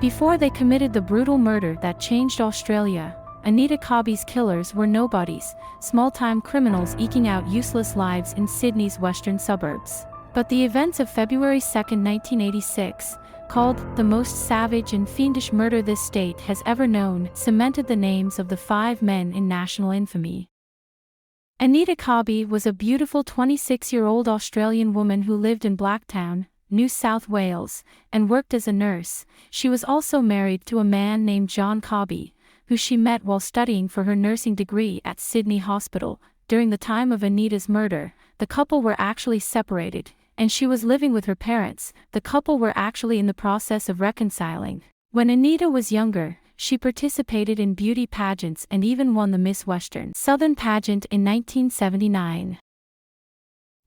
Before they committed the brutal murder that changed Australia, Anita Cobby's killers were nobodies, small-time criminals eking out useless lives in Sydney's western suburbs. But the events of February 2, 1986, called the most savage and fiendish murder this state has ever known, cemented the names of the 5 men in national infamy. Anita Cobby was a beautiful 26-year-old Australian woman who lived in Blacktown, New South Wales, and worked as a nurse. She was also married to a man named John Travers, who she met while studying for her nursing degree at Sydney Hospital. During the time of Anita's murder, the couple were actually separated, and she was living with her parents. The couple were actually in the process of reconciling. When Anita was younger, she participated in beauty pageants and even won the Miss Western Southern pageant in 1979.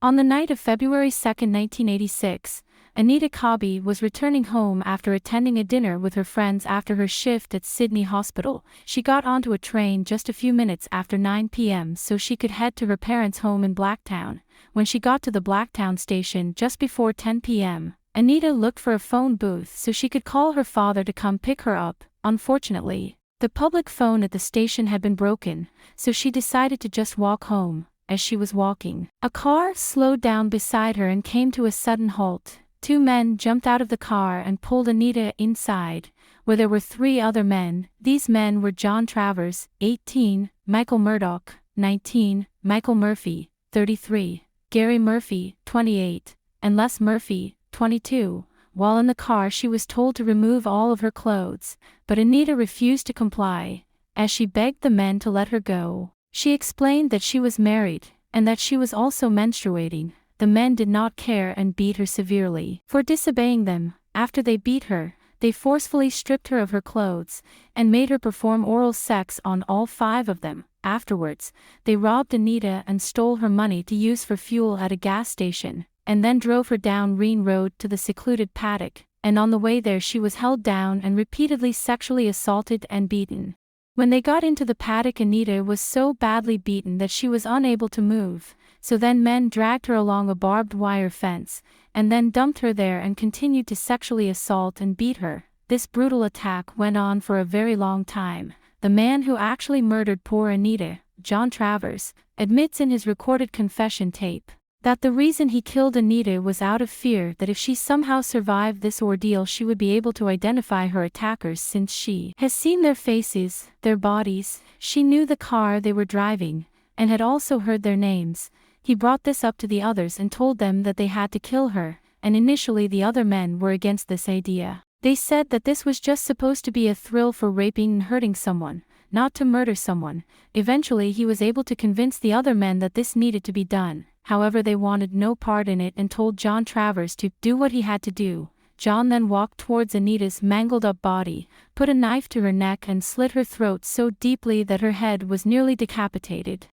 On the night of February 2, 1986, Anita Cobby was returning home after attending a dinner with her friends after her shift at Sydney Hospital. She got onto a train just a few minutes after 9 p.m. so she could head to her parents' home in Blacktown. When she got to the Blacktown station just before 10 p.m., Anita looked for a phone booth so she could call her father to come pick her up. Unfortunately, the public phone at the station had been broken, so she decided to just walk home. As she was walking, a car slowed down beside her and came to a sudden halt. 2 men jumped out of the car and pulled Anita inside, where there were 3 other men. These men were John Travers, 18, Michael Murdoch, 19, Michael Murphy, 33, Gary Murphy, 28, and Les Murphy, 22. While in the car, she was told to remove all of her clothes, but Anita refused to comply. As she begged the men to let her go, she explained that she was married, and that she was also menstruating. The men did not care and beat her severely for disobeying them. After they beat her, they forcefully stripped her of her clothes, and made her perform oral sex on all 5 of them. Afterwards, they robbed Anita and stole her money to use for fuel at a gas station, and then drove her down Reen Road to the secluded paddock, and on the way there she was held down and repeatedly sexually assaulted and beaten. When they got into the paddock, Anita was so badly beaten that she was unable to move, so then men dragged her along a barbed wire fence, and then dumped her there and continued to sexually assault and beat her. This brutal attack went on for a very long time. The man who actually murdered poor Anita, John Travers, admits in his recorded confession tape that the reason he killed Anita was out of fear that if she somehow survived this ordeal she would be able to identify her attackers, since she has seen their faces, their bodies, she knew the car they were driving, and had also heard their names. He brought this up to the others and told them that they had to kill her, and initially the other men were against this idea. They said that this was just supposed to be a thrill for raping and hurting someone, not to murder someone. Eventually he was able to convince the other men that this needed to be done. However, they wanted no part in it and told John Travers to do what he had to do. John then walked towards Anita's mangled-up body, put a knife to her neck and slit her throat so deeply that her head was nearly decapitated.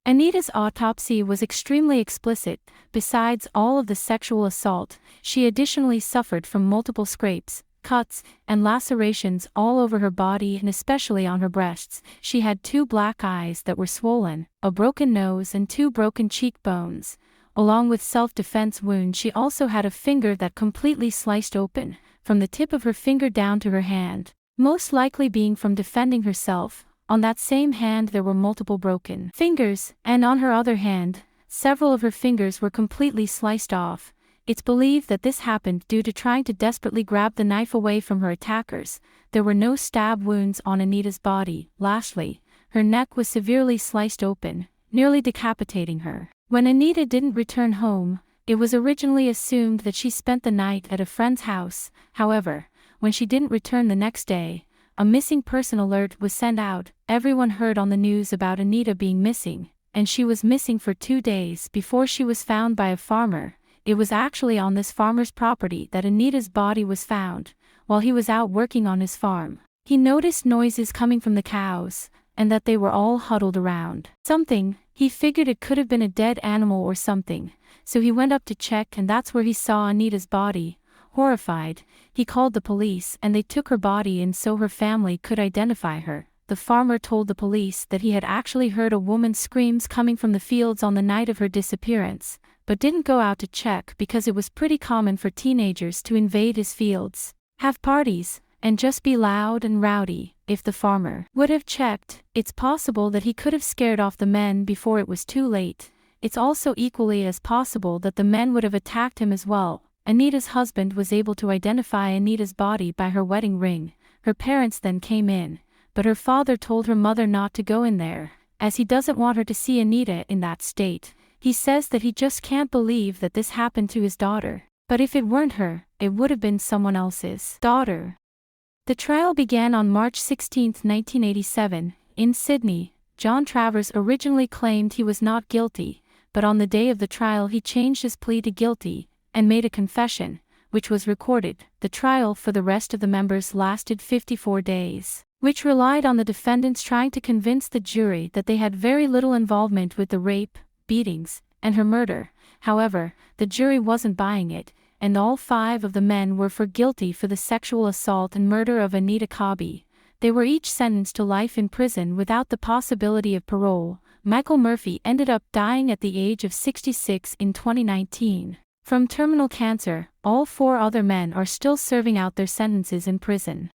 Anita's autopsy was extremely explicit. Besides all of the sexual assault, she additionally suffered from multiple scrapes, cuts, and lacerations all over her body and especially on her breasts. She had 2 black eyes that were swollen, a broken nose and 2 broken cheekbones. Along with self-defense wounds, she also had a finger that completely sliced open, from the tip of her finger down to her hand, most likely being from defending herself. On that same hand there were multiple broken fingers, and on her other hand, several of her fingers were completely sliced off. It's believed that this happened due to trying to desperately grab the knife away from her attackers. There were no stab wounds on Anita's body. Lastly, her neck was severely sliced open, nearly decapitating her. When Anita didn't return home, it was originally assumed that she spent the night at a friend's house. However, when she didn't return the next day, a missing person alert was sent out. Everyone heard on the news about Anita being missing, and she was missing for 2 days before she was found by a farmer. It was actually on this farmer's property that Anita's body was found. While he was out working on his farm, he noticed noises coming from the cows, and that they were all huddled around something. He figured it could have been a dead animal or something, so he went up to check, and that's where he saw Anita's body. Horrified, he called the police and they took her body in so her family could identify her. The farmer told the police that he had actually heard a woman's screams coming from the fields on the night of her disappearance, but didn't go out to check because it was pretty common for teenagers to invade his fields, have parties, and just be loud and rowdy. If the farmer would have checked, it's possible that he could have scared off the men before it was too late. It's also equally as possible that the men would have attacked him as well. Anita's husband was able to identify Anita's body by her wedding ring. Her parents then came in, but her father told her mother not to go in there, as he doesn't want her to see Anita in that state. He says that he just can't believe that this happened to his daughter. But if it weren't her, it would have been someone else's daughter. The trial began on March 16, 1987, in Sydney. John Travers originally claimed he was not guilty, but on the day of the trial he changed his plea to guilty, and made a confession, which was recorded. The trial for the rest of the members lasted 54 days, which relied on the defendants trying to convince the jury that they had very little involvement with the rape, beatings, and her murder. However, the jury wasn't buying it, and all 5 of the men were found guilty for the sexual assault and murder of Anita Cobby. They were each sentenced to life in prison without the possibility of parole. Michael Murphy ended up dying at the age of 66 in 2019. From terminal cancer. All 4 other men are still serving out their sentences in prison.